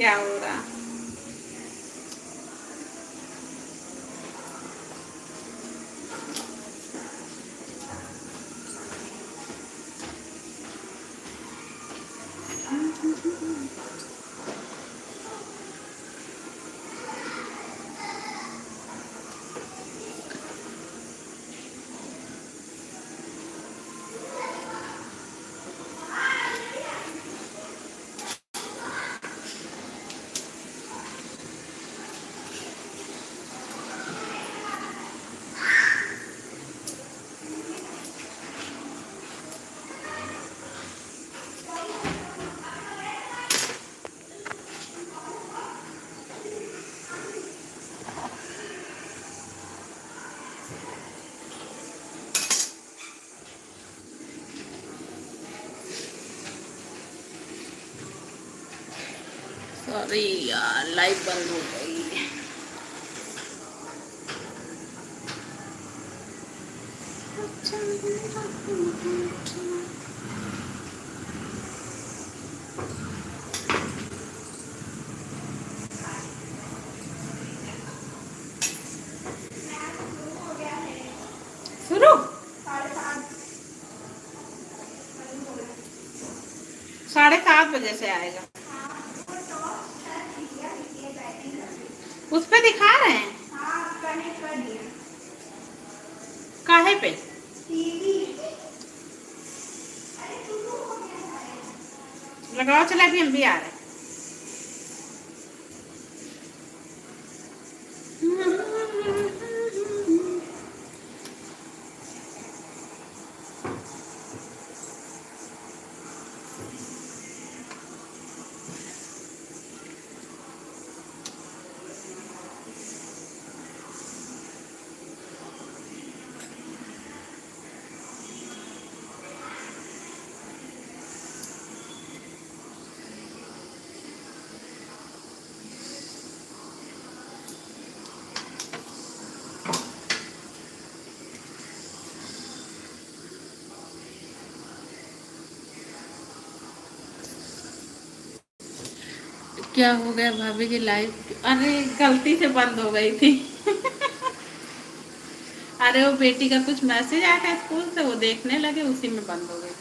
क्या हो रहा। सॉरी यार, लाइट बंद हो गई। शुरू 7:30 बजे से आएगा। उस पे दिखा रहे हैं। काहे पे? लगाओ, चला भी हम भी आ रहे हैं। क्या हो गया भाभी की लाइव? अरे गलती से बंद हो गई थी। अरे वो बेटी का कुछ मैसेज आया था स्कूल से, वो देखने लगे, उसी में बंद हो गई।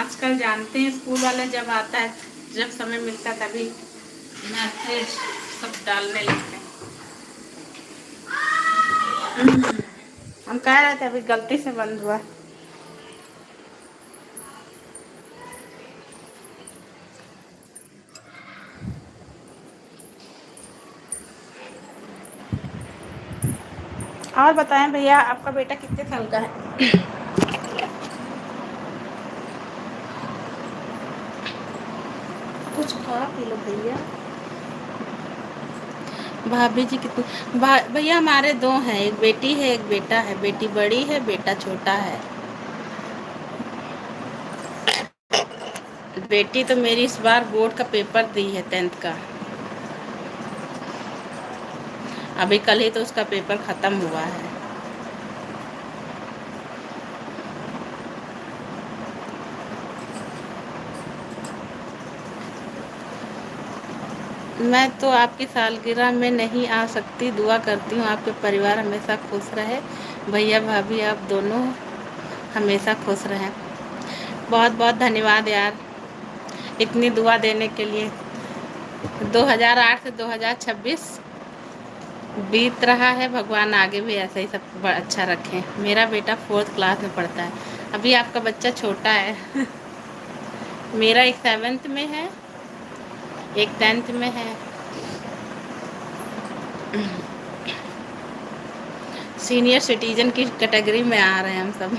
आजकल जानते हैं स्कूल वाले जब आता है, जब समय मिलता है तभी मैसेज सब डालने लगते हैं। हम कह रहे थे अभी गलती से बंद हुआ। और बताएं भैया, आपका बेटा कितने साल का है? कुछ खा पी लो भैया। भाभी जी कितनी भैया? हमारे दो हैं, एक बेटी है एक बेटा है। बेटी बड़ी है, बेटा छोटा है। बेटी तो मेरी इस बार बोर्ड का पेपर दी है, 10th का। अभी कल ही तो उसका पेपर खत्म हुआ है। मैं तो आपकी सालगिरह में नहीं आ सकती। दुआ करती हूँ आपके परिवार हमेशा खुश रहे। भैया भाभी आप दोनों हमेशा खुश रहें। बहुत बहुत धन्यवाद यार, इतनी दुआ देने के लिए। 2008 से 2026 बीत रहा है, भगवान आगे भी ऐसा ही सब अच्छा रखें। मेरा बेटा 4th क्लास में पढ़ता है। अभी आपका बच्चा छोटा है। मेरा एक 7th में है, एक 10th में है। सीनियर सिटीजन की कैटेगरी में आ रहे हैं हम सब।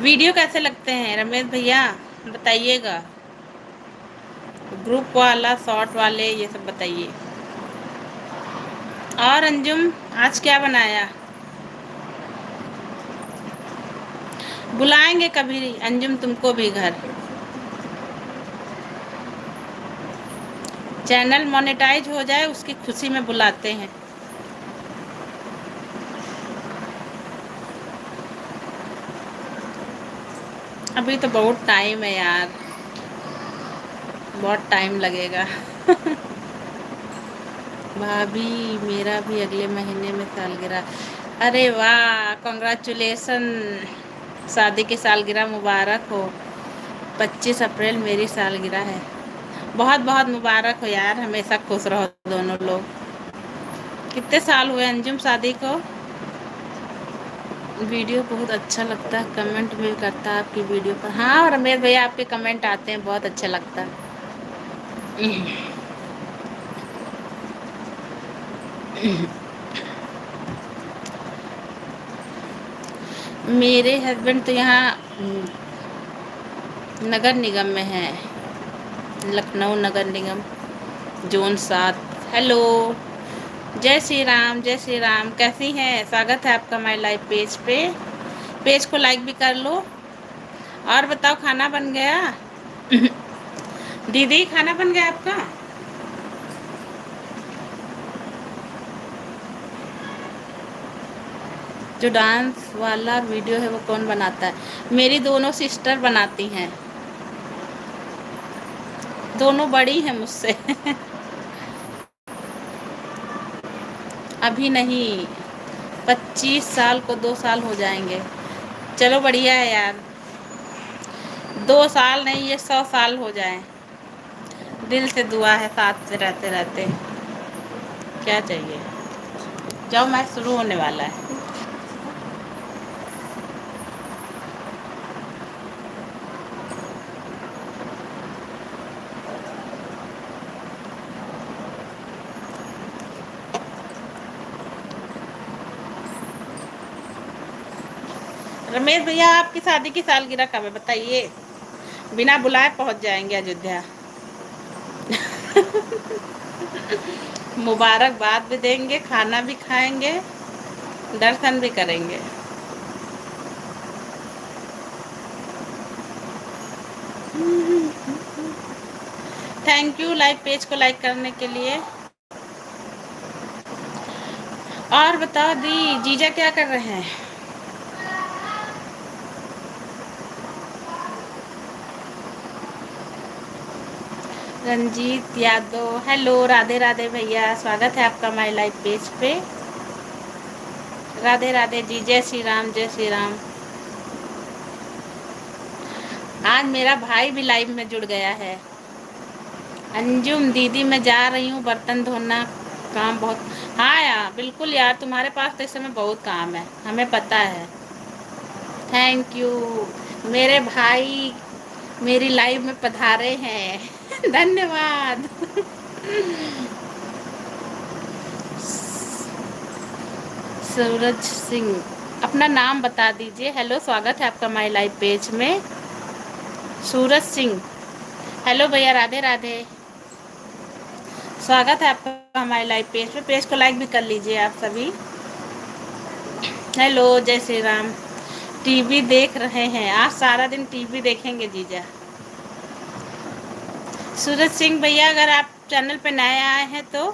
वीडियो कैसे लगते हैं रमेश भैया, बताइएगा। ग्रुप वाला, शॉर्ट वाले, ये सब बताइए। और अंजुम, आज क्या बनाया? बुलाएंगे कभी अंजुम तुमको भी घर। चैनल मोनेटाइज हो जाए उसकी खुशी में बुलाते हैं। अभी तो बहुत टाइम है यार, बहुत टाइम लगेगा। भाभी मेरा भी अगले महीने में सालगिरह। अरे वाह, कॉन्ग्रेचुलेसन, शादी की सालगिरह मुबारक हो। 25 अप्रैल मेरी सालगिरह है। बहुत बहुत मुबारक हो यार, हमेशा खुश रहो दोनों लोग। कितने साल हुए अंजुम शादी को? वीडियो बहुत अच्छा लगता है, कमेंट भी करता है आपकी वीडियो पर। हाँ रमेश भैया, आपके कमेंट आते हैं, बहुत अच्छा लगता है। मेरे हस्बैंड तो यहाँ नगर निगम में है, लखनऊ नगर निगम, जोन 7। हेलो, जय श्री राम, जय श्री राम। कैसी हैं? स्वागत है आपका माय लाइव पेज पे। पेज को लाइक भी कर लो। और बताओ, खाना बन गया? दीदी खाना बन गया आपका? जो डांस वाला वीडियो है वो कौन बनाता है? मेरी दोनों सिस्टर बनाती हैं, दोनों बड़ी हैं मुझसे। अभी नहीं, 25 साल को 2 साल हो जाएंगे। चलो बढ़िया है यार, 2 साल नहीं, ये 100 साल हो जाए। दिल से दुआ है, साथ से रहते रहते। क्या चाहिए? जाओ, मैच शुरू होने वाला है। रमेश भैया, आपकी शादी की सालगिरह कब है बताइए? बिना बुलाए पहुंच जाएंगे अयोध्या। मुबारकबाद भी देंगे, खाना भी खाएंगे, दर्शन भी करेंगे। थैंक यू लाइव पेज को लाइक करने के लिए। और बताओ दी, जीजा क्या कर रहे हैं? रंजीत यादव, हेलो, राधे राधे भैया, स्वागत है आपका माय लाइव पेज पे। राधे राधे जी, जय श्री राम, जय श्री राम। आज मेरा भाई भी लाइव में जुड़ गया है। अंजुम दीदी, मैं जा रही हूँ बर्तन धोना, काम बहुत। हाँ यार, बिल्कुल यार, तुम्हारे पास तो इस समय बहुत काम है, हमें पता है। थैंक यू, मेरे भाई मेरी लाइव में पधारे हैं। धन्यवाद। सूरज सिंह, अपना नाम बता दीजिए। हेलो, स्वागत है आपका माय लाइव पेज में। सूरज सिंह, हेलो भैया, राधे राधे, स्वागत है आपका हमारे लाइव पेज पे। पेज को लाइक भी कर लीजिए आप सभी। हेलो, जय श्री राम। टीवी देख रहे हैं? आज सारा दिन टीवी देखेंगे जीजा। सूरज सिंह भैया, अगर आप चैनल पे नए आए हैं तो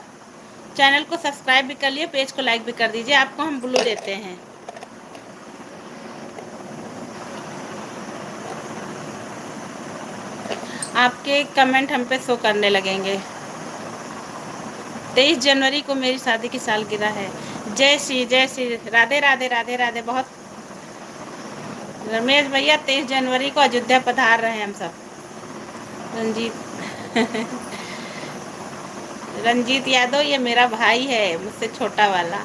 चैनल को सब्सक्राइब भी कर लिए, पेज को लाइक भी कर दीजिए, आपको हम ब्लू देते हैं। आपके कमेंट हम पे शो करने लगेंगे। 23 जनवरी को मेरी शादी की सालगिरह है। जय श्री राधे राधे, राधे राधे। बहुत रमेश भैया, 23 जनवरी को अयोध्या पधार रहे हैं हम सब। रंजीत, रंजीत यादव, ये मेरा भाई है, मुझसे छोटा वाला।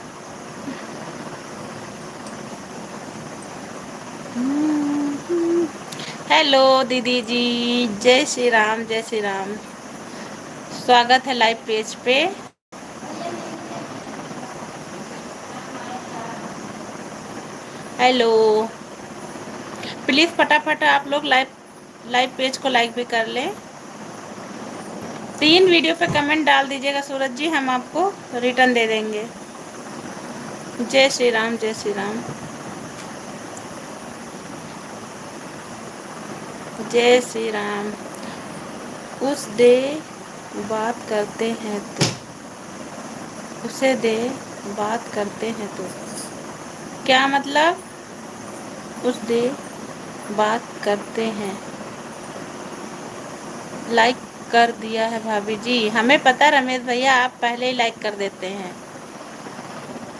हेलो दीदी जी, जय श्री राम, जय श्री राम, स्वागत है लाइव पेज पे। हेलो, प्लीज़ फटाफट आप लोग लाइव पेज को लाइक भी कर लें। 3 वीडियो पे कमेंट डाल दीजिएगा सूरज जी, हम आपको रिटर्न दे देंगे। जय श्री राम, जय श्री राम, जय श्री राम। उस डे बात करते हैं तो उसे दे, बात करते हैं तो क्या मतलब? उस दे, बात करते हैं। लाइक कर दिया है भाभी जी, हमें पता रमेश भैया, आप पहले ही लाइक कर देते हैं।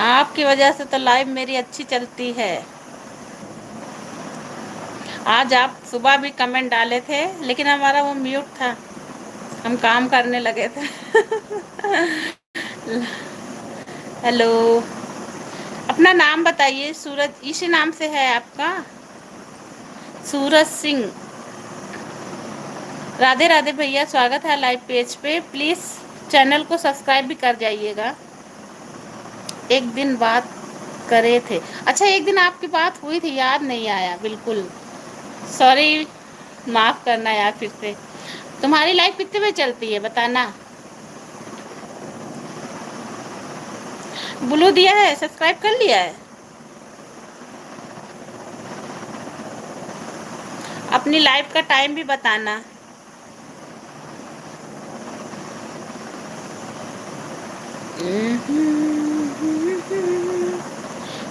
आपकी वजह से तो लाइव मेरी अच्छी चलती है। आज आप सुबह भी कमेंट डाले थे, लेकिन हमारा वो म्यूट था, हम काम करने लगे थे। हेलो, अपना नाम बताइए। सूरज इसी नाम से है आपका? सूरज सिंह। राधे राधे भैया, स्वागत है लाइव पेज पे। प्लीज़ चैनल को सब्सक्राइब भी कर जाइएगा। एक दिन बात करे थे, अच्छा एक दिन आपकी बात हुई थी, याद नहीं आया बिल्कुल, सॉरी, माफ़ करना यार फिर से। तुम्हारी लाइफ कितने बजे चलती है बताना। ब्लू दिया है, सब्सक्राइब कर लिया है। अपनी लाइव का टाइम भी बताना।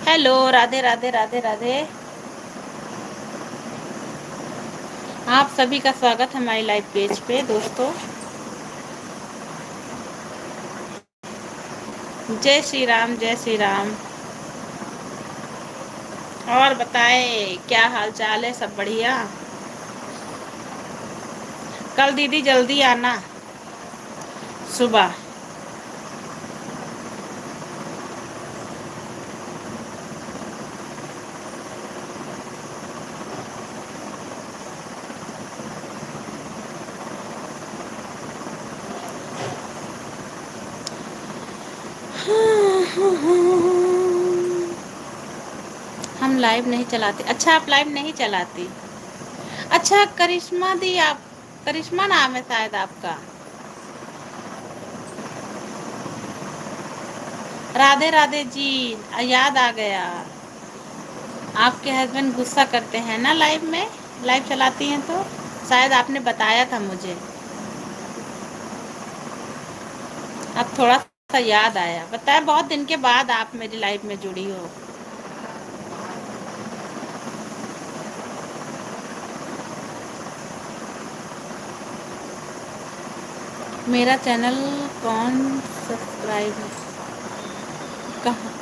हेलो, राधे राधे राधे राधे। आप सभी का स्वागत है हमारी लाइव पेज पे दोस्तों। जय श्री राम, जय श्री राम। और बताएं क्या हाल चाल है, सब बढ़िया? कल दीदी जल्दी आना सुबह। हम लाइव नहीं चलाते। अच्छा, आप लाइव नहीं चलाती? अच्छा, करिश्मा दी, आप करिश्मा नाम है शायद आपका। राधे राधे जी, याद आ गया। आपके हस्बैंड गुस्सा करते हैं ना लाइव में, लाइव चलाती हैं तो? शायद आपने बताया था मुझे। अब थोड़ा सा याद आया, बताया बहुत दिन के बाद आप मेरी लाइफ में जुड़ी हो। मेरा चैनल कौन सब्सक्राइब है? कहाँ?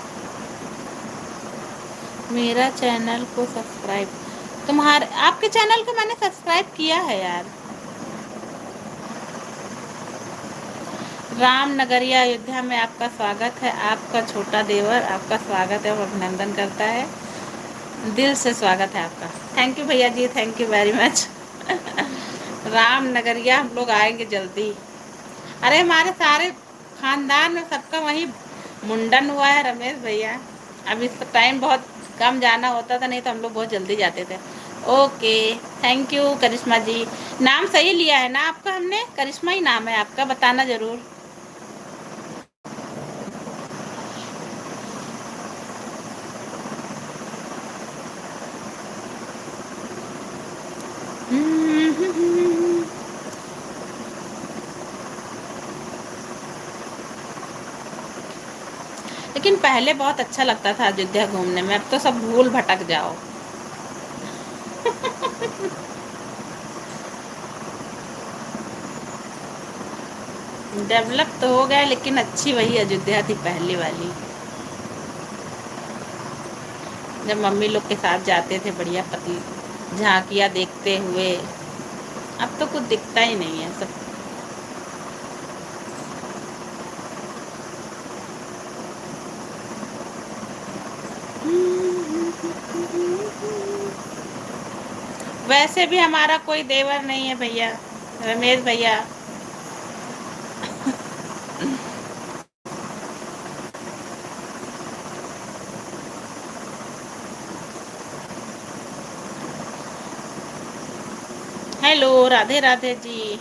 मेरा चैनल को सब्सक्राइब, तुम्हारे आपके चैनल को मैंने सब्सक्राइब किया है यार। राम नगरिया अयोध्या में आपका स्वागत है। आपका छोटा देवर आपका स्वागत है और अभिनंदन करता है। दिल से स्वागत है आपका। थैंक यू भैया जी, thank you very much. Ram Nagariya हम लोग आएंगे जल्दी। अरे हमारे सारे खानदान में सबका वही मुंडन हुआ है रमेश भैया। अब इस टाइम बहुत कम जाना होता था, नहीं तो हम लोग बहुत जल्दी जाते थे। ओके, थैंक यू करिश्मा जी। नाम सही लिया है ना आपका? हमने करिश्मा ही नाम है आपका, बताना ज़रूर। लेकिन पहले बहुत अच्छा लगता था अयोध्या घूमने में, अब तो सब भूल भटक जाओ। डेवलप तो हो गया, लेकिन अच्छी वही अयोध्या थी पहली वाली, जब मम्मी लोग के साथ जाते थे बढ़िया पतली झांकियाँ देखते हुए। अब तो कुछ दिखता ही नहीं है सब। वैसे भी हमारा कोई देवर नहीं है भैया, रमेश भैया। हेलो, राधे राधे जी।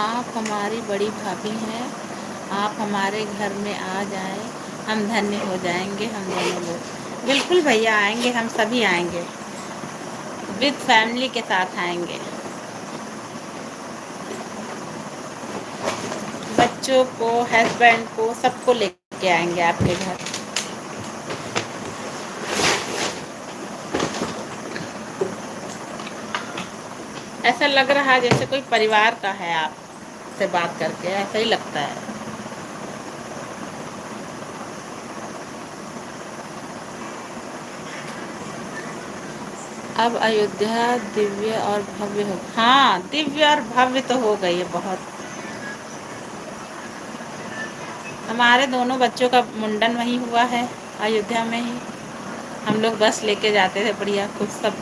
आप हमारी बड़ी भाभी हैं, आप हमारे घर में आ जाएं, हम धन्य हो जाएंगे हम दोनों लोग। बिल्कुल भैया आएंगे, हम सभी आएंगे, विद फैमिली के साथ आएंगे। बच्चों को, हस्बैंड को, सबको लेके आएंगे आपके घर। ऐसा लग रहा है जैसे कोई परिवार का है, आप से बात करके ऐसा ही लगता है। अब अयोध्या दिव्य और भव्य हो, हाँ दिव्य और भव्य तो हो गई है बहुत। हमारे दोनों बच्चों का मुंडन वहीं हुआ है, अयोध्या में ही। हम लोग बस लेके जाते थे, बढ़िया खुद सब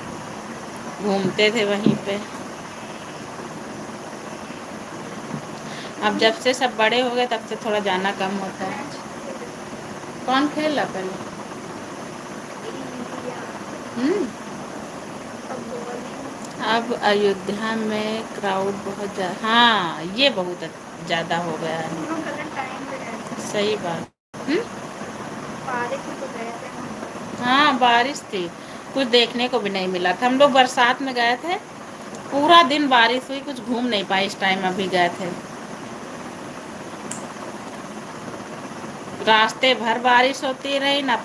घूमते थे वहीं पे। अब जब से सब बड़े हो गए तब से थोड़ा जाना कम होता है। कौन खेला पहले? हम्म। अब अयोध्या में क्राउड बहुत ज़्यादा, हाँ ये बहुत ज़्यादा हो गया है। सही बात। हाँ बारिश थी, कुछ देखने को भी नहीं मिला था। हम लोग बरसात में गए थे, पूरा दिन बारिश हुई, कुछ घूम नहीं पाए इस टाइम अभी गए थे। रास्ते भर बारिश होती रही ना,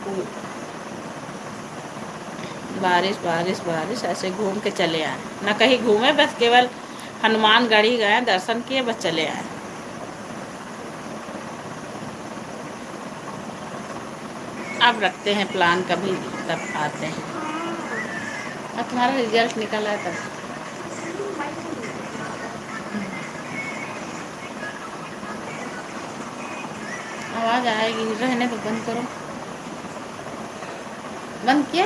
बारिश बारिश बारिश, ऐसे घूम के चले आए, ना कहीं घूमे, बस केवल हनुमानगढ़ी गए, दर्शन किए, बस चले आए। अब रखते हैं प्लान, कभी तब आते हैं। अब तुम्हारा रिजल्ट निकल आया तब। आवाज़ आएगी, रहने तो बंद करो। बंद किया?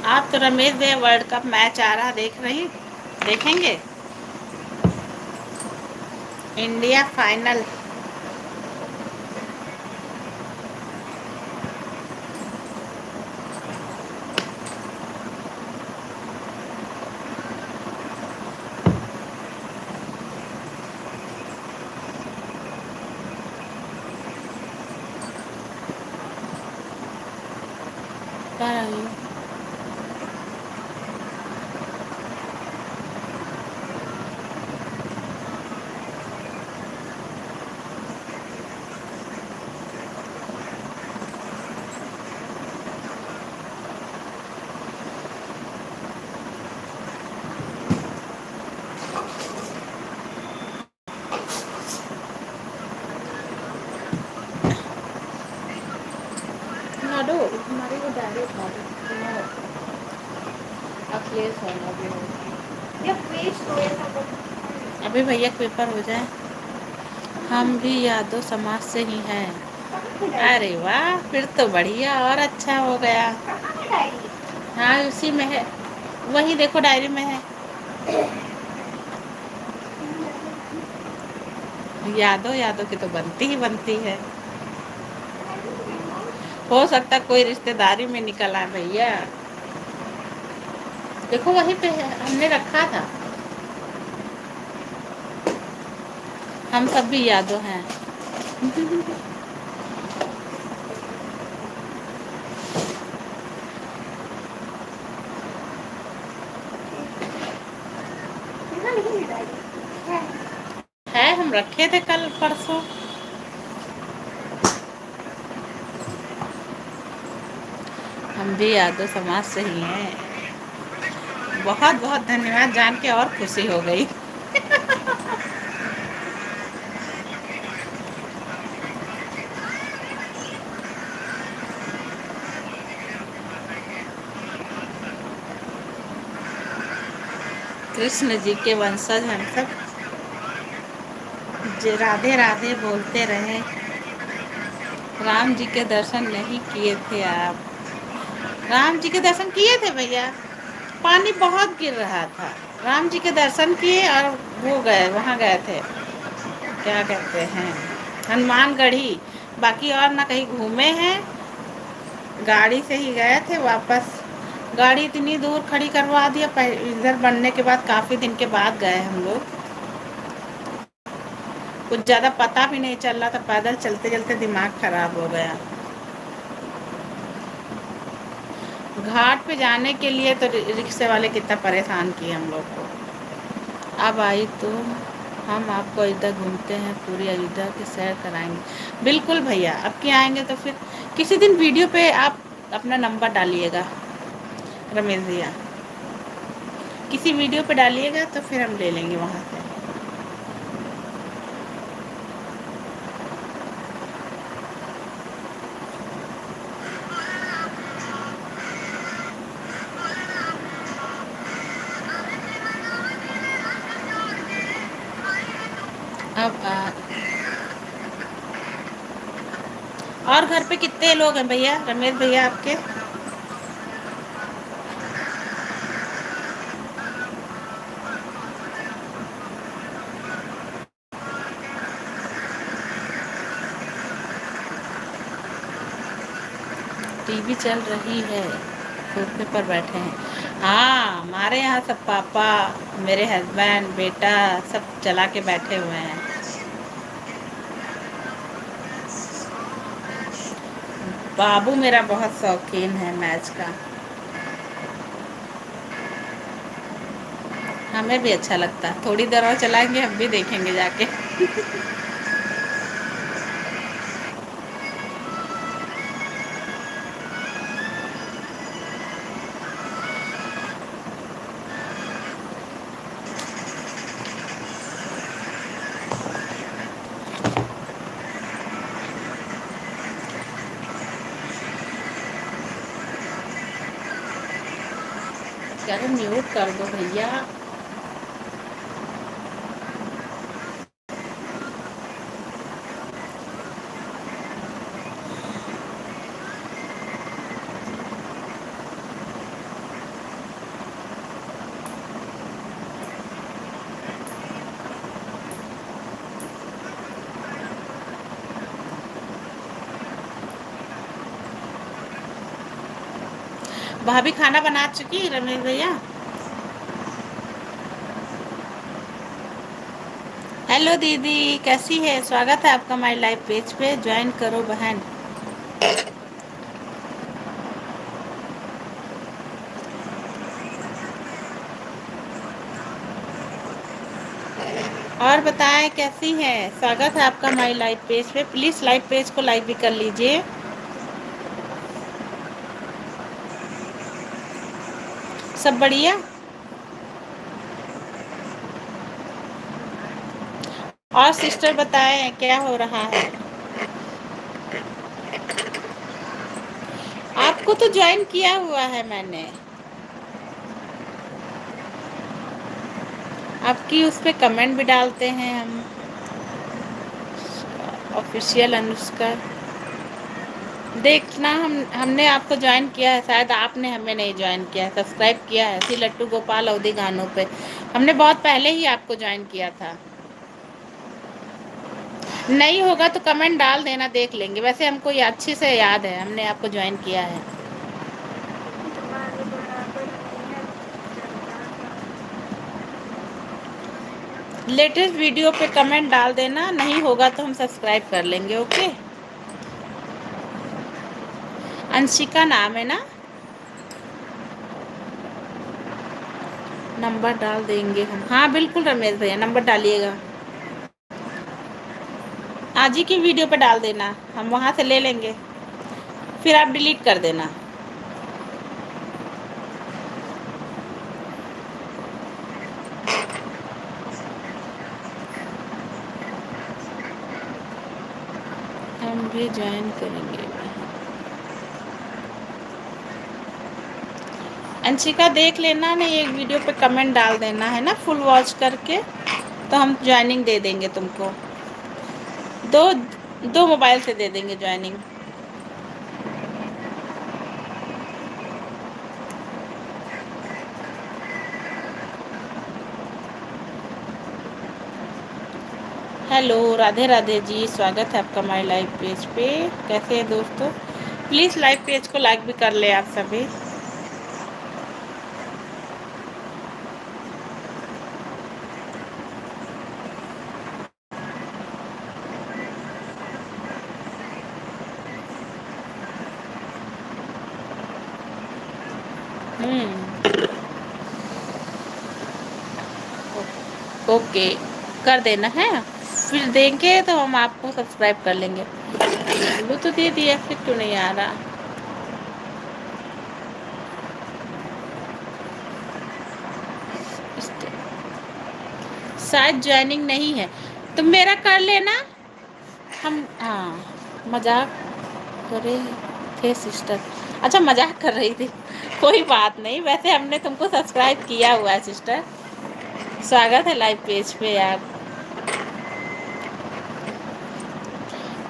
आप तो रमेश भैया वर्ल्ड कप मैच आ रहा देखेंगे? India final. क्या रही हूँ? ना दो, हमारी वो डायरी उठा दो। अखिलेश होना भी हो। या पेश हो या अभी भैया पेपर हो जाए। हम भी यादव समाज से ही हैं। अरे वाह, फिर तो बढ़िया और अच्छा हो गया। हाँ उसी में है, वही देखो डायरी में है। यादव यादव की तो बनती ही बनती है। हो सकता कोई रिश्तेदारी में निकल आए भैया। देखो वहीं पे है, हमने रखा था। हम सब भी यादव हैं। है, हम रखे थे कल परसों। हम भी यादव समाज से ही हैं। बहुत बहुत धन्यवाद, जान के और खुशी हो गई। कृष्ण जी के वंशज हम सब, राधे राधे बोलते रहे। राम जी के दर्शन नहीं किए थे आप? राम जी के दर्शन किए थे भैया। पानी बहुत गिर रहा था। राम जी के दर्शन किए और वो गए, वहाँ गए थे, क्या कहते हैं, हनुमानगढ़ी। बाकी और ना कहीं घूमे हैं, गाड़ी से ही गए थे वापस। गाड़ी इतनी दूर खड़ी करवा दिया, इधर बनने के बाद काफ़ी दिन के बाद गए हम लोग। कुछ ज़्यादा पता भी नहीं चल रहा था, पैदल चलते चलते दिमाग खराब हो गया। घाट पे जाने के लिए तो रिक्शे वाले कितना परेशान किए हम लोग को। अब आई तो हम आपको अयोध्या घूमते हैं, पूरी अयोध्या की सैर कराएंगे। बिल्कुल भैया, अब के आएंगे तो फिर किसी दिन वीडियो पे आप अपना नंबर डालिएगा रमेश भैया, किसी वीडियो पे डालिएगा तो फिर हम ले लेंगे वहाँ से। अब और घर पे कितने लोग हैं भैया, रमेश भैया आपके? टीवी चल रही है, सोफे पर बैठे हैं। हाँ, हमारे यहाँ सब पापा, मेरे हस्बैंड, बेटा सब चला के बैठे हुए हैं। बाबू मेरा बहुत शौकीन है मैच का। हमें भी अच्छा लगता है, थोड़ी देर और चलाएंगे, हम भी देखेंगे जाके। क्या म्यूट कर दो भैया। भाभी खाना बना चुकी रमेश भैया? हेलो दीदी, कैसी है? स्वागत है आपका माय लाइव पेज पे, ज्वाइन करो बहन। और बताएं कैसी हैं? स्वागत है आपका माय लाइव पेज पे, प्लीज़ लाइव पेज को लाइक भी कर लीजिए। सब बढ़िया? और सिस्टर बताएं क्या हो रहा है? आपको तो ज्वाइन किया हुआ है मैंने, आपकी उस पर कमेंट भी डालते हैं हम। ऑफिशियल अनुष्का देखना, हमने आपको ज्वाइन किया है, शायद आपने हमें नहीं ज्वाइन किया है, सब्सक्राइब किया है सी लट्टू गोपाल अवधि गानों पे। हमने बहुत पहले ही आपको ज्वाइन किया था। नहीं होगा तो कमेंट डाल देना, देख लेंगे। वैसे हमको ये अच्छे से याद है, हमने आपको ज्वाइन किया है। लेटेस्ट वीडियो पे कमेंट डाल देना, नहीं होगा तो हम सब्सक्राइब कर लेंगे। ओके, अंशिका नाम है ना? नंबर डाल देंगे हम। हाँ बिल्कुल रमेश भैया, नंबर डालिएगा। आज ही की वीडियो पे डाल देना, हम वहाँ से ले लेंगे, फिर आप डिलीट कर देना। हम भी ज्वाइन करेंगे। अंशिका देख लेना, नहीं एक वीडियो पे कमेंट डाल देना है ना, फुल वॉच करके, तो हम ज्वाइनिंग दे देंगे तुमको। दो दो मोबाइल से दे देंगे ज्वाइनिंग। हेलो, राधे राधे जी, स्वागत है आपका हमारे लाइव पेज पे। कैसे हैं दोस्तों? प्लीज़ लाइव पेज को लाइक भी कर ले आप सभी। हम्म। ओके, कर देना है, फिर देंगे तो हम आपको सब्सक्राइब कर लेंगे। ब्लूटूथ दे दिया, फिर क्यों नहीं आ रहा? शायद ज्वाइनिंग नहीं है, तो मेरा कर लेना। हम हाँ, मजाक कर रहे थे सिस्टर। अच्छा, मजाक कर रही थी, कोई बात नहीं। वैसे हमने तुमको सब्सक्राइब किया हुआ है सिस्टर। स्वागत है लाइव पेज पे यार।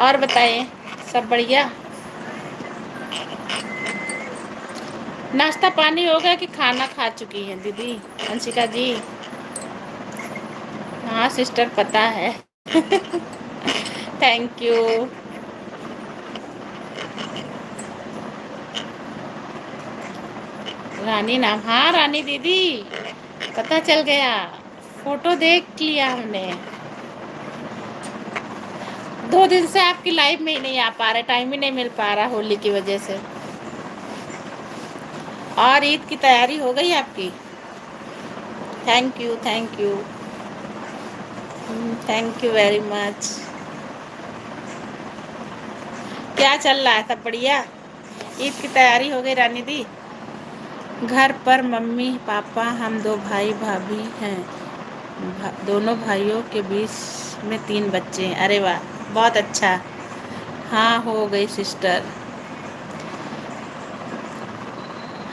और बताइए, सब बढ़िया? नाश्ता पानी हो गया कि खाना खा चुकी हैं दीदी अंशिका जी? हाँ सिस्टर, पता है। Thank you. रानी नाम? हाँ रानी दीदी, पता चल गया, फोटो देख लिया हमने। 2 दिन से आपकी लाइव में ही नहीं आ पा रहे, टाइम ही नहीं मिल पा रहा होली की वजह से। और ईद की तैयारी हो गई आपकी? Thank you, thank you, thank you very much. क्या चल रहा है? सब बढ़िया? ईद की तैयारी हो गई रानी दी? घर पर मम्मी पापा, हम 2 भाई भाभी हैं। दोनों भाइयों के बीच में 3 बच्चे हैं। अरे वाह, बहुत अच्छा। हाँ हो गई सिस्टर।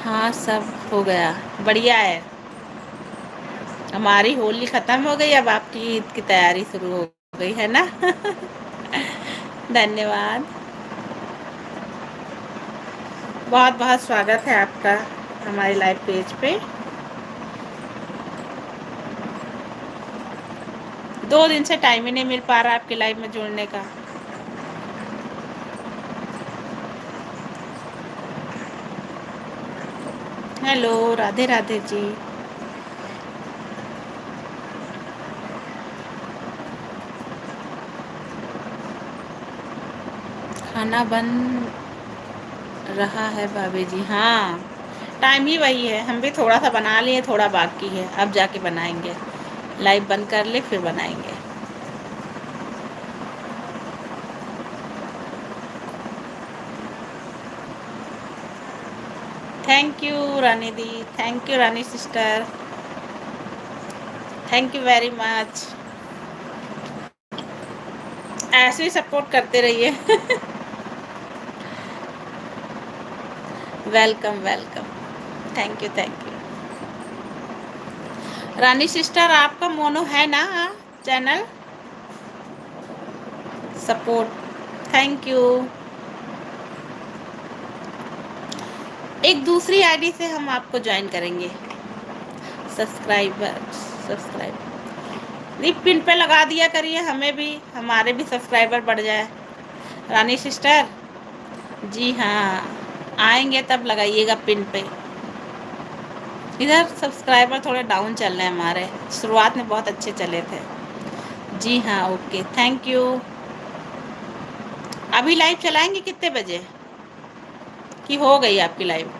हाँ सब हो गया, बढ़िया है। हमारी होली खत्म हो गई, अब आपकी ईद की तैयारी शुरू हो गई है ना? धन्यवाद। बहुत बहुत स्वागत है आपका हमारे लाइव पेज पे। 2 दिन से टाइम ही नहीं मिल पा रहा आपकी लाइव में जुड़ने का। हेलो, राधे राधे जी। खाना बन रहा है भाभी जी? हाँ, टाइम ही वही है, हम भी थोड़ा सा बना लिए, थोड़ा बाकी है, अब जाके बनाएंगे। लाइव बंद कर ले फिर बनाएंगे। Thank you Rani the, thank you Rani sister, thank you very much. ऐसे ही सपोर्ट करते रहिए। Welcome welcome, thank you thank you. Rani sister, आपका मोनो है ना चैनल? Support, thank you. एक दूसरी आईडी से हम आपको ज्वाइन करेंगे। सब्सक्राइबर, सब्सक्राइब नहीं, पिन पे लगा दिया करिए, हमें भी, हमारे भी सब्सक्राइबर बढ़ जाए। रानी सिस्टर जी हाँ, आएंगे तब लगाइएगा पिन पे। इधर सब्सक्राइबर थोड़े डाउन चल रहे हैं हमारे, शुरुआत में बहुत अच्छे चले थे। जी हाँ, ओके, थैंक यू। अभी लाइव चलाएंगे कितने बजे कि हो गई आपकी लाइव?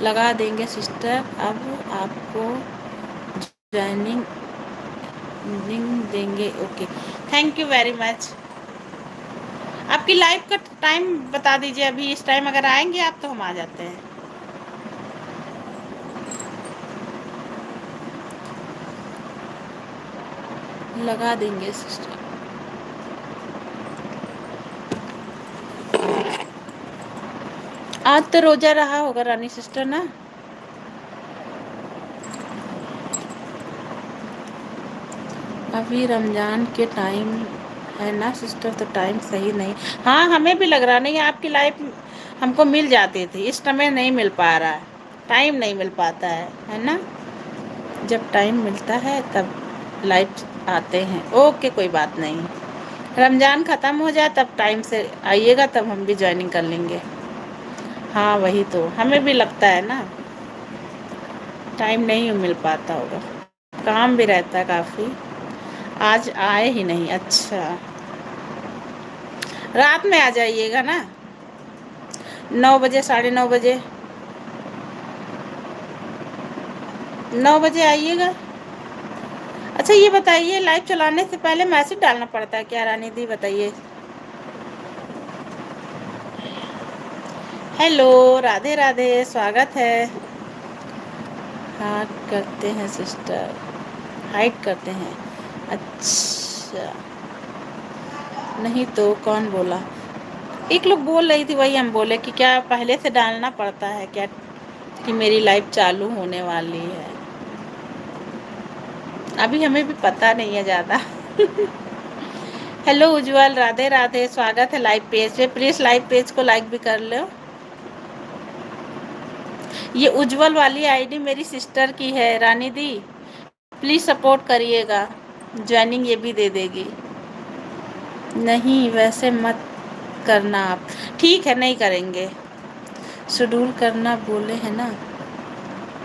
लगा देंगे सिस्टर, अब आपको ज्वाइनिंग लिंक देंगे। Okay, thank you very much. आपकी लाइव का टाइम बता दीजिए, अभी इस टाइम अगर आएंगे आप तो हम आ जाते हैं। लगा देंगे सिस्टर। आज तो रोजा रहा होगा रानी सिस्टर ना? अभी रमजान के टाइम है ना सिस्टर, तो टाइम सही नहीं। हाँ, हमें भी लग रहा नहीं, आपकी लाइफ हमको मिल जाती थी, इस समय नहीं मिल पा रहा है, टाइम नहीं मिल पाता है ना? जब टाइम मिलता है तब लाइव आते हैं। ओके, कोई बात नहीं। रमज़ान ख़त्म हो जाए तब टाइम से आइएगा, तब हम भी ज्वाइनिंग कर लेंगे। हाँ वही तो, हमें भी लगता है ना, टाइम नहीं मिल पाता होगा, काम भी रहता है काफ़ी। आज आए ही नहीं, अच्छा रात में आ जाइएगा ना, 9 बजे, 9:30 बजे, 9 बजे आइएगा। अच्छा ये बताइए, लाइव चलाने से पहले मैसेज डालना पड़ता है क्या रानी दी, बताइए। हेलो, राधे राधे, स्वागत है। हाँ करते हैं सिस्टर, हाइड करते हैं, अच्छा। नहीं तो कौन बोला? एक लोग बोल रही थी, वही हम बोले कि क्या पहले से डालना पड़ता है क्या कि मेरी लाइव चालू होने वाली है। अभी हमें भी पता नहीं है ज़्यादा। हेलो उज्जवल, राधे राधे, स्वागत है लाइव पेज पे। प्लीज़ लाइव पेज को लाइक भी कर लो। ये उज्जवल वाली आईडी मेरी सिस्टर की है रानी दी, प्लीज़ सपोर्ट करिएगा, ज्वाइनिंग ये भी दे देगी। नहीं वैसे मत करना आप, ठीक है नहीं करेंगे। शेड्यूल करना बोले हैं ना।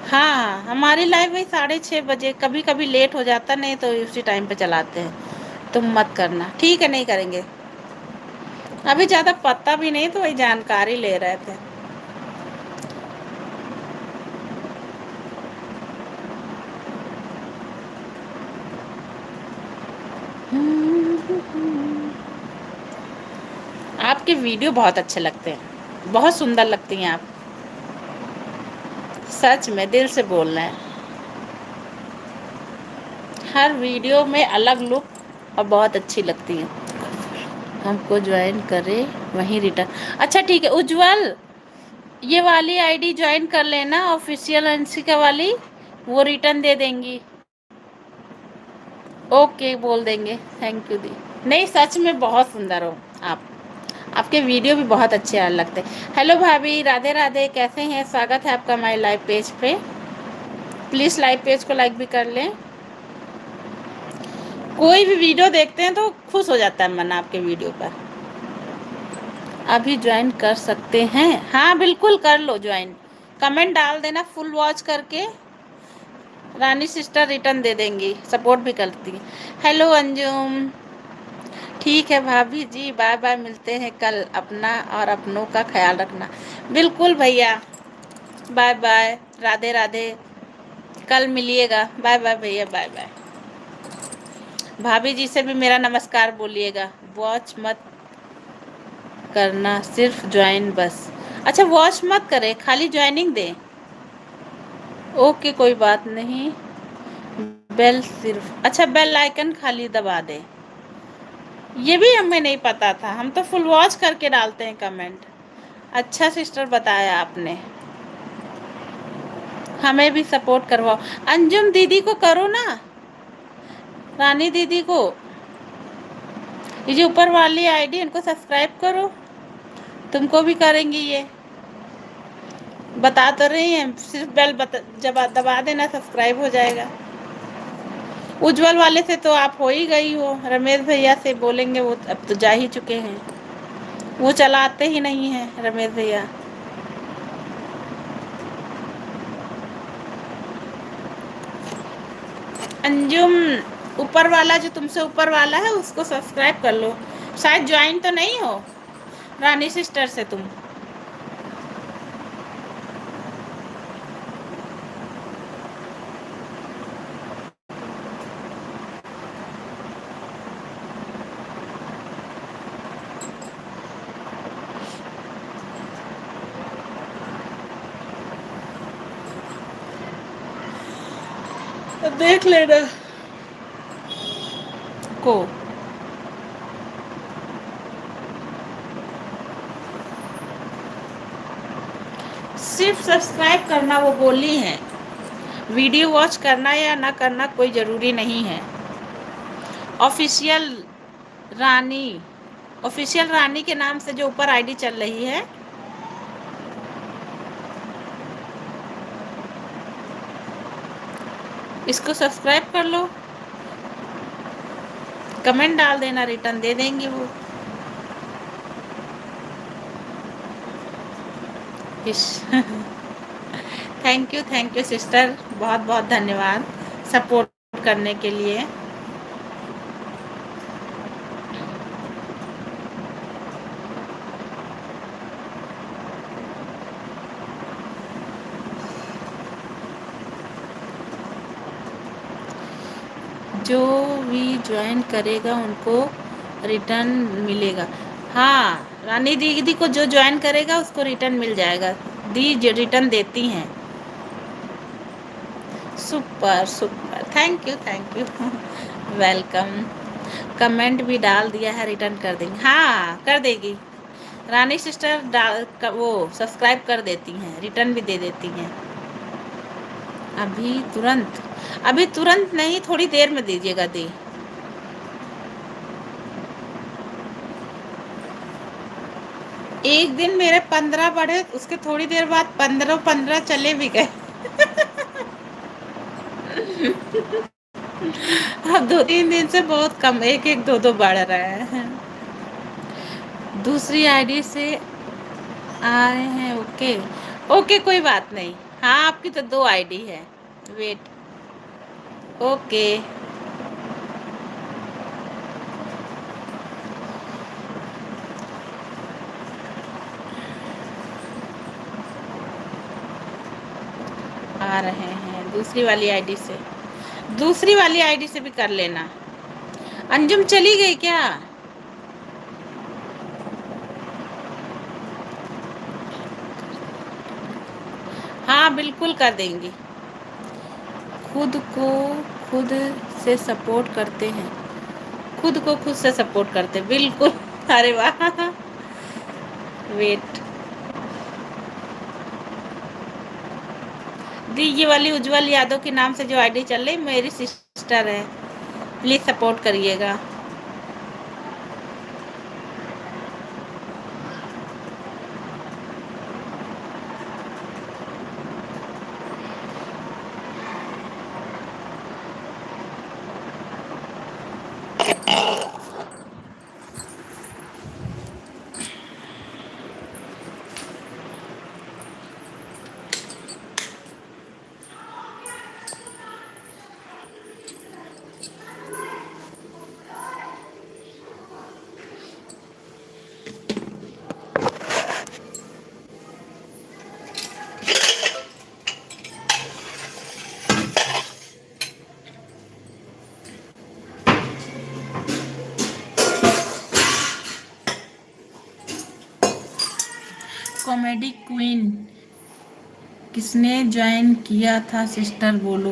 हाँ हमारी लाइव वही 6:30 बजे, कभी कभी लेट हो जाता, नहीं तो उसी टाइम पे चलाते हैं। तुम मत करना, ठीक है नहीं करेंगे। अभी ज़्यादा पता भी नहीं, तो वही जानकारी ले रहे थे। आपके वीडियो बहुत अच्छे लगते हैं, बहुत सुंदर लगती हैं आप, सच में दिल से बोल रहे हैं। हर वीडियो में अलग लुक और बहुत अच्छी लगती हैं। हमको ज्वाइन करे वहीं रिटर्न, अच्छा ठीक है उज्जवल, ये वाली आईडी ज्वाइन कर लेना, ऑफिशियल अंशिका वाली, वो रिटर्न दे देंगी। ओके बोल देंगे, थैंक यू दी। नहीं सच में बहुत सुंदर हो आप, आपके वीडियो भी बहुत अच्छे लगते हैं। हेलो भाभी, राधे राधे, कैसे हैं? स्वागत है आपका हमारे लाइव पेज पे। प्लीज़ लाइव पेज को लाइक भी कर लें। कोई भी वीडियो देखते हैं तो खुश हो जाता है मन आपके वीडियो पर। अभी ज्वाइन कर सकते हैं? हाँ बिल्कुल कर लो ज्वाइन, कमेंट डाल देना फुल वॉच करके, रानी सिस्टर रिटर्न दे देंगी, सपोर्ट भी करती हैं। हेलो अंजुम, ठीक है भाभी जी, बाय बाय, मिलते हैं कल, अपना और अपनों का ख्याल रखना। बिल्कुल भैया, बाय बाय, राधे राधे, कल मिलिएगा, बाय बाय भैया, बाय बाय। भाभी जी से भी मेरा नमस्कार बोलिएगा। वॉच मत करना, सिर्फ ज्वाइन बस। अच्छा वॉच मत करें, खाली ज्वाइनिंग दें। ओके कोई बात नहीं, बेल सिर्फ, अच्छा बेल आइकन खाली दबा दें। ये भी हमें नहीं पता था, हम तो फुल वॉच करके डालते हैं कमेंट। अच्छा सिस्टर बताया आपने, हमें भी सपोर्ट करवाओ। अंजुम दीदी को करो ना, रानी दीदी को, ये जो ऊपर वाली आईडी इनको सब्सक्राइब करो, तुमको भी करेंगी ये, बता तो रही हैं, सिर्फ बेल जब दबा देना सब्सक्राइब हो जाएगा। उज्जवल वाले से तो आप हो ही गई हो, रमेश भैया से बोलेंगे, वो अब तो जा ही चुके हैं, वो चलाते ही नहीं हैं रमेश भैया। अंजुम, ऊपर वाला जो तुमसे ऊपर वाला है उसको सब्सक्राइब कर लो, शायद ज्वाइन तो नहीं हो रानी सिस्टर से तुम। देख लेना को, सिर्फ सब्सक्राइब करना वो बोली है, वीडियो वॉच करना या ना करना कोई ज़रूरी नहीं है। ऑफिशियल रानी, ऑफिशियल रानी के नाम से जो ऊपर आईडी चल रही है, इसको सब्सक्राइब कर लो, कमेंट डाल देना, रिटर्न दे देंगे वो। थैंक यू सिस्टर, बहुत बहुत धन्यवाद सपोर्ट करने के लिए। जो भी ज्वाइन करेगा उनको रिटर्न मिलेगा। हाँ, रानी दीदी को जो ज्वाइन करेगा उसको रिटर्न मिल जाएगा। दी जो रिटर्न देती हैं। Super super, thank you welcome. Comment भी डाल दिया है, रिटर्न कर देंगे। हाँ, कर देगी रानी सिस्टर, वो सब्सक्राइब कर देती हैं, रिटर्न भी दे देती हैं। अभी तुरंत नहीं, थोड़ी देर में दीजिएगा दी। एक दिन मेरे 15 बढ़े, उसके थोड़ी देर बाद 15 चले भी गए। अब 2-3 दिन से बहुत कम, एक दो दो बढ़ रहे हैं। दूसरी आईडी से आए हैं। ओके ओके, कोई बात नहीं। हाँ, आपकी तो 2 आईडी है। Wait, okay. आ रहे हैं दूसरी वाली आईडी से भी कर लेना। अंजुम चली गई क्या? हाँ, बिल्कुल कर देंगी। खुद को खुद से सपोर्ट करते हैं, खुद को खुद से सपोर्ट करते, बिल्कुल। अरे वाह, वेट दी, ये वाली उज्जवल यादव के नाम से जो आईडी चल रही, मेरी सिस्टर है, प्लीज सपोर्ट करिएगा। कॉमेडी क्वीन किसने ज्वाइन किया था सिस्टर, बोलो।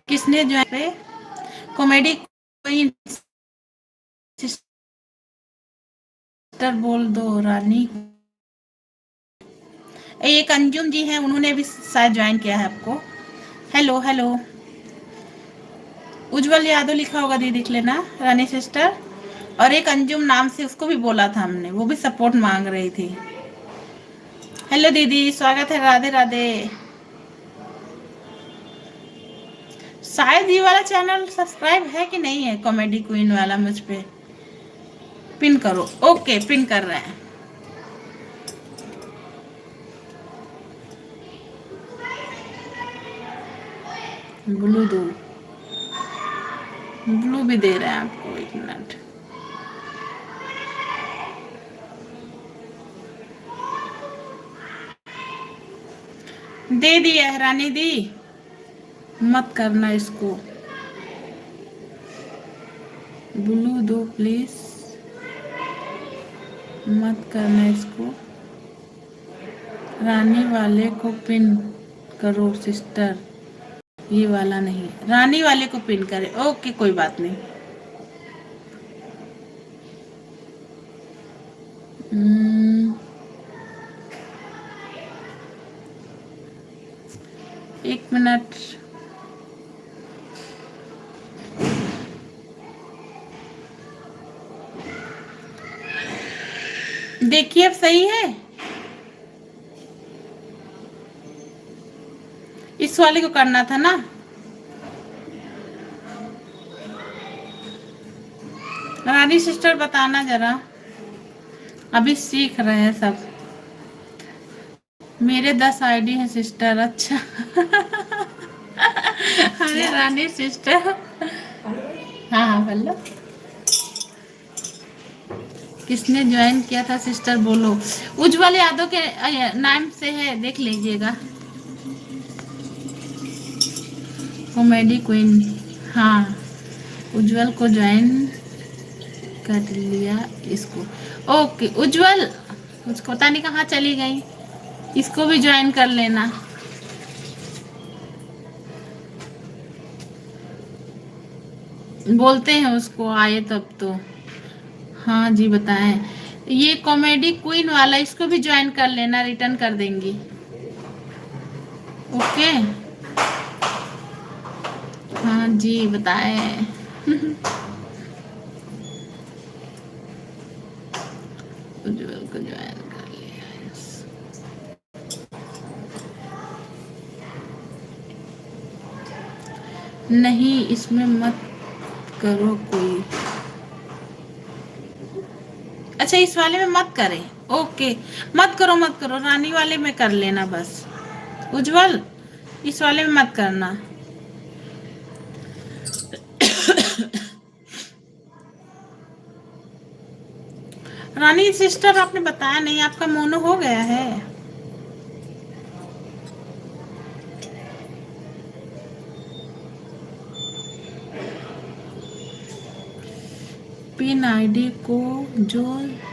किसने ज्वाइन? कॉमेडी क्वीन सिस्टर बोल दो रानी। एक अंजुम जी हैं, उन्होंने भी शायद ज्वाइन किया है आपको। हेलो हेलो, उज्जवल यादव लिखा होगा, दीदी लिख लेना रानी सिस्टर। और एक अंजुम नाम से, उसको भी बोला था हमने, वो भी सपोर्ट मांग रही थी। हेलो दीदी, स्वागत है, राधे राधे। शायद ये वाला चैनल सब्सक्राइब है कि नहीं है, कॉमेडी क्वीन वाला, मुझ पे पिन करो। ओके, पिन कर रहे हैं। ब्लू दो, ब्लू भी दे रहे हैं आपको, 1 मिनट। दे दिया है रानी दी, मत करना इसको, ब्लू दो प्लीज, मत करना इसको। रानी वाले को पिन करो सिस्टर, ये वाला नहीं, रानी वाले को पिन करे। ओके, कोई बात नहीं। एक मिनट, देखिए अब सही है। इस वाले को करना था ना। रानी सिस्टर बताना जरा, अभी सीख रहे हैं सब। मेरे 10 आईडी है सिस्टर। अच्छा अरे रानी सिस्टर, हाँ हाँ बोलो। किसने ज्वाइन किया था सिस्टर बोलो। उज्जवल यादव के नाम से है, देख लीजिएगा। कॉमेडी क्वीन, हाँ उज्जवल को ज्वाइन कर लिया इसको। ओके उज्जवल, उसको पता नहीं कहाँ चली गई, इसको भी ज्वाइन कर लेना। बोलते हैं उसको आए तब तो। हाँ जी बताएं। ये कॉमेडी क्वीन वाला, इसको भी ज्वाइन कर लेना, रिटर्न कर देंगी। ओके, हाँ जी बताएं। उज्जवल को ज्वाइन कर लिया। नहीं इसमें मत करो कोई। अच्छा इस वाले में मत करें। ओके, मत करो मत करो, रानी वाले में कर लेना बस। उज्जवल इस वाले में मत करना। रानी सिस्टर आपने बताया नहीं, आपका मोनो हो गया है। पिन आईडी को जो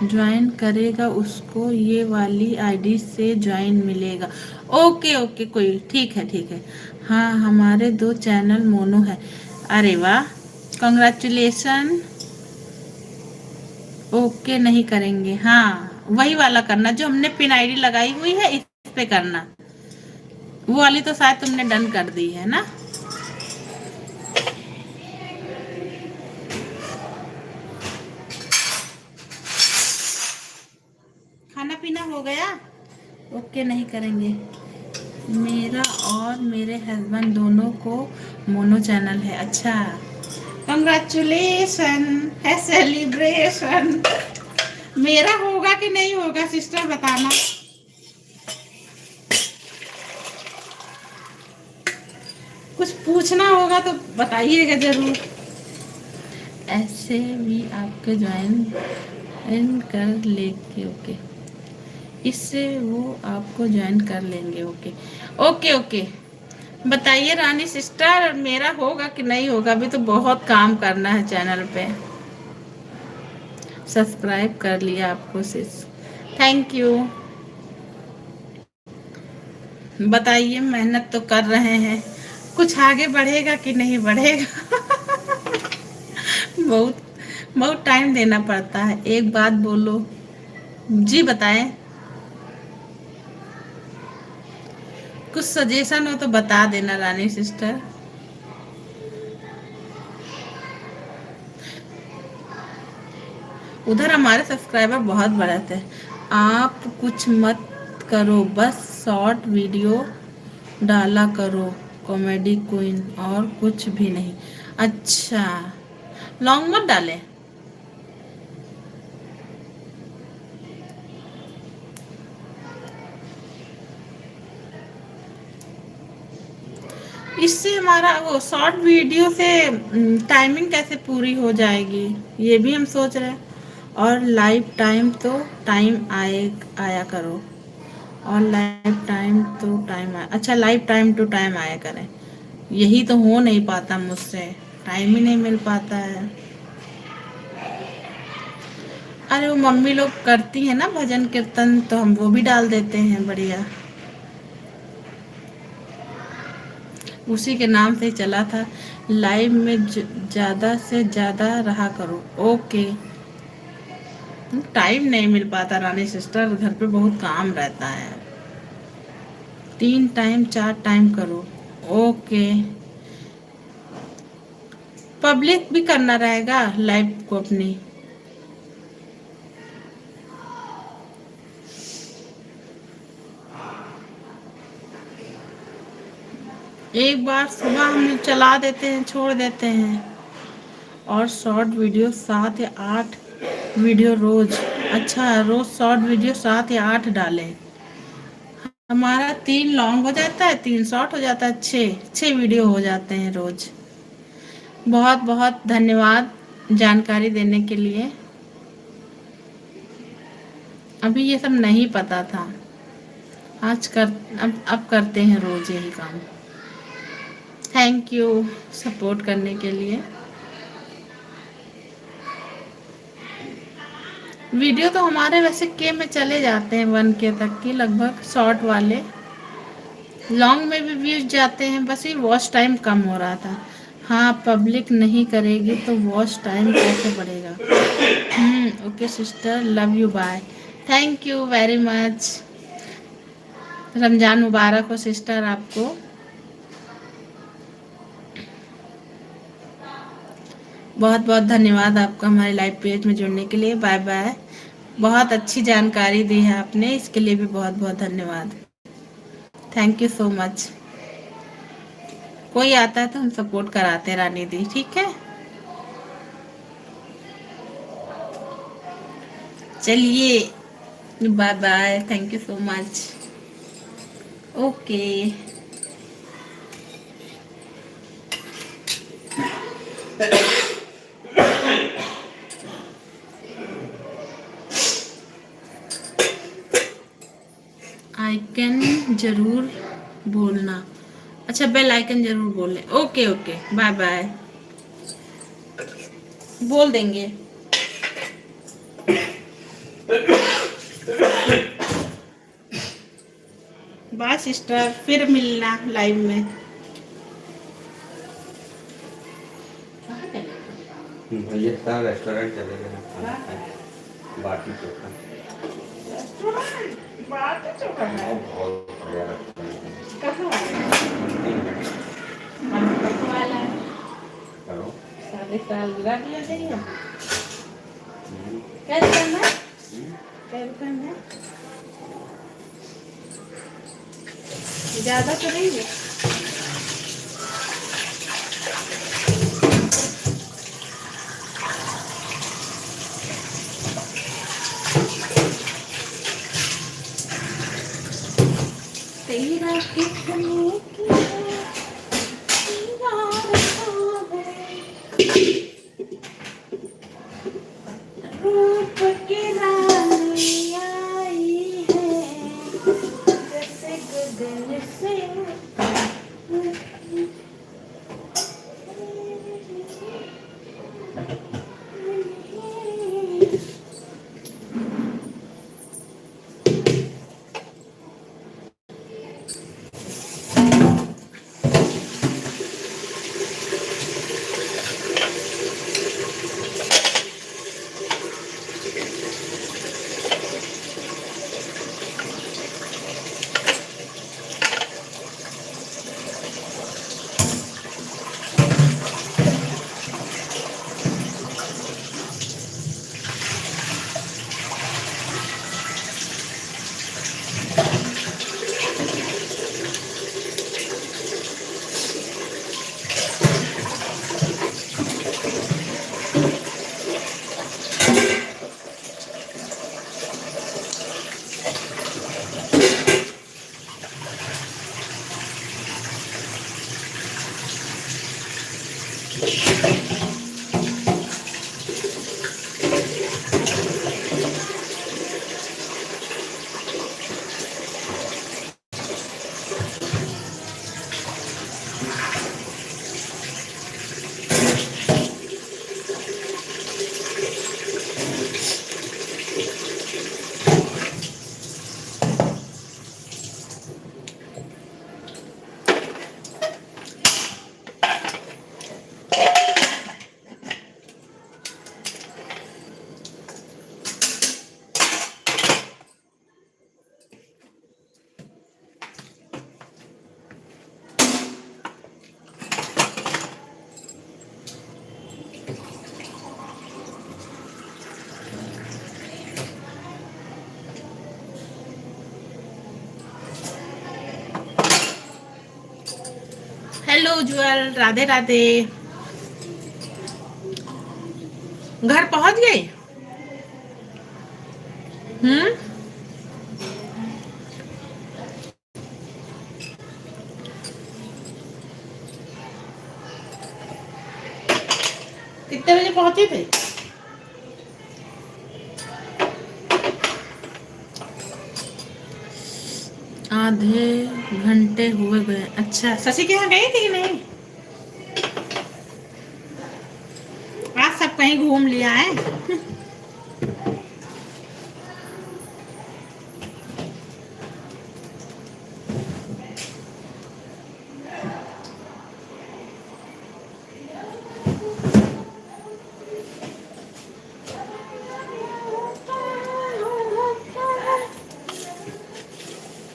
ज्वाइन करेगा उसको ये वाली आईडी से ज्वाइन मिलेगा। ओके ओके, कोई ठीक है ठीक है। हाँ हमारे 2 चैनल मोनो है। अरे वाह, कंग्रेचुलेशन। ओके नहीं करेंगे, हाँ वही वाला करना जो हमने पिन आईडी लगाई हुई है, इस पे करना। वो वाली तो शायद तुमने डन कर दी है ना। खाना पीना हो गया। ओके नहीं करेंगे। मेरा और मेरे हस्बैंड दोनों को मोनो चैनल है। अच्छा, कंग्रेचुलेशन है, सेलिब्रेशन। मेरा होगा कि नहीं होगा सिस्टर बताना। कुछ पूछना होगा तो बताइएगा जरूर। ऐसे भी आपके ज्वाइन कर लेंगे। ओके, इससे वो आपको ज्वाइन कर लेंगे। Okay okay okay. बताइए रानी सिस्टर, मेरा होगा कि नहीं होगा, अभी तो बहुत काम करना है चैनल पे। सब्सक्राइब कर लिया आपको सिस, थैंक यू। बताइए, मेहनत तो कर रहे हैं, कुछ आगे बढ़ेगा कि नहीं बढ़ेगा। बहुत बहुत टाइम देना पड़ता है। एक बात बोलो जी, बताएं। कुछ सजेशन हो तो बता देना रानी सिस्टर। उधर हमारे सब्सक्राइबर बहुत बड़े थे। आप कुछ मत करो, बस शॉर्ट वीडियो डाला करो, कॉमेडी क्वीन, और कुछ भी नहीं। अच्छा, लॉन्ग मत डालें। इससे हमारा वो शॉर्ट वीडियो से टाइमिंग कैसे पूरी हो जाएगी, ये भी हम सोच रहे हैं। और लाइव टाइम तो टाइम आया करो। और लाइव टाइम तो टाइम आया, अच्छा लाइव टाइम टू टाइम आया करें। यही तो हो नहीं पाता मुझसे, टाइम ही नहीं मिल पाता है। अरे वो मम्मी लोग करती है ना भजन कीर्तन, तो हम वो भी डाल देते हैं, बढ़िया। उसी के नाम से ही चला था। लाइव में ज्यादा से ज्यादा रहा करो। ओके, टाइम नहीं मिल पाता रानी सिस्टर, घर पे बहुत काम रहता है। 3 टाइम 4 टाइम करो। ओके, पब्लिक भी करना रहेगा लाइव को अपनी। एक बार सुबह हम चला देते हैं, छोड़ देते हैं। और शॉर्ट वीडियो 7 या 8 वीडियो रोज। अच्छा, रोज शॉर्ट वीडियो 7 या 8 डालें। हमारा 3 लॉन्ग हो जाता है, 3 शॉर्ट हो जाता है, 6 वीडियो हो जाते हैं रोज। बहुत बहुत धन्यवाद जानकारी देने के लिए। अभी ये सब नहीं पता था। आज कर अब करते हैं रोज यही काम। थैंक यू सपोर्ट करने के लिए। वीडियो तो हमारे वैसे के में चले जाते हैं 1K तक की लगभग, शॉर्ट वाले। लॉन्ग में भी व्यूज जाते हैं, बस ये वॉच टाइम कम हो रहा था। हाँ, पब्लिक नहीं करेगी तो वॉच टाइम कैसे बढ़ेगा। Okay sister, love you, bye. Thank you very much. Ramzan मुबारक हो सिस्टर आपको। बहुत बहुत धन्यवाद आपका हमारे लाइव पेज में जुड़ने के लिए। Bye bye. बहुत अच्छी जानकारी दी है आपने, इसके लिए भी बहुत बहुत धन्यवाद। Thank you so much. कोई आता है तो हम सपोर्ट कराते हैं रानी दी, ठीक है। चलिए bye bye, thank you so much. Okay. Icon जरूर बोलना। अच्छा, बेल आइकन जरूर बोलें। Okay okay, bye bye. बोल देंगे। बाय सिस्टर, फिर मिलना लाइव में। ये था रेस्टोरेंट चले गए खाना खाए, बाटी चोखा। बाटी चोखा है? बहुत बढ़िया रेस्टोरेंट है। कहाँ वाला है? करो। साले सालगिरह के लिए चाहिए। क्या दुकान है? क्या दुकान है? ज्यादा तो नहीं है। तेरा कितने रूप की रानी आई है, जैसे गगन से। हेलो उज्जवल, राधे राधे। घर पहुंच गई? हम्म। कितने बजे पहुंची थी? आधे घंटे हुए गए। अच्छा, शशि के यहाँ गई थी कि नहीं? आज सब कहीं घूम लिया है।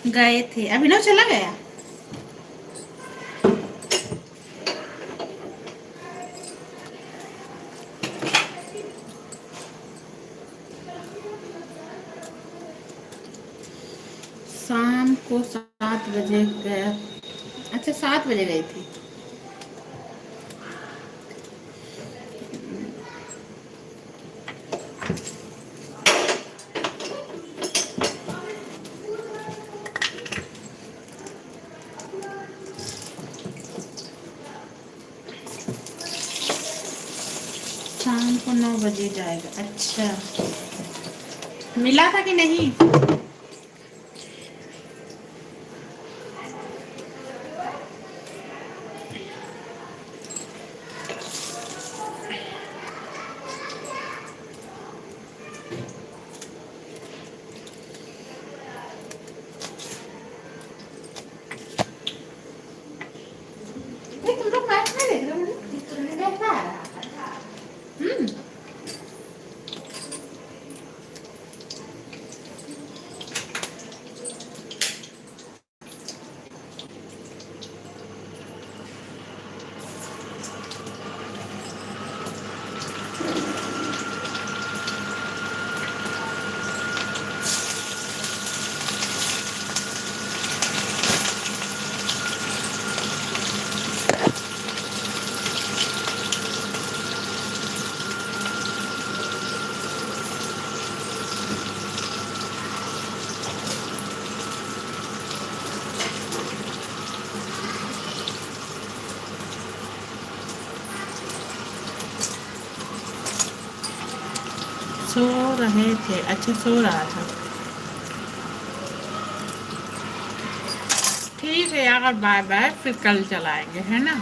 गए थे, अभिनव चला गया। शाम को 7 बजे गया। अच्छा, 7 बजे गई थी। शाम को 9 बजे जाएगा। अच्छा, मिला था कि नहीं? तुम लोग मैच नहीं देख रहे हो? देखता है। सो रहे थे। अच्छा, सो रहा था। ठीक है यार, बाय बाय, फिर कल चलाएंगे, है ना।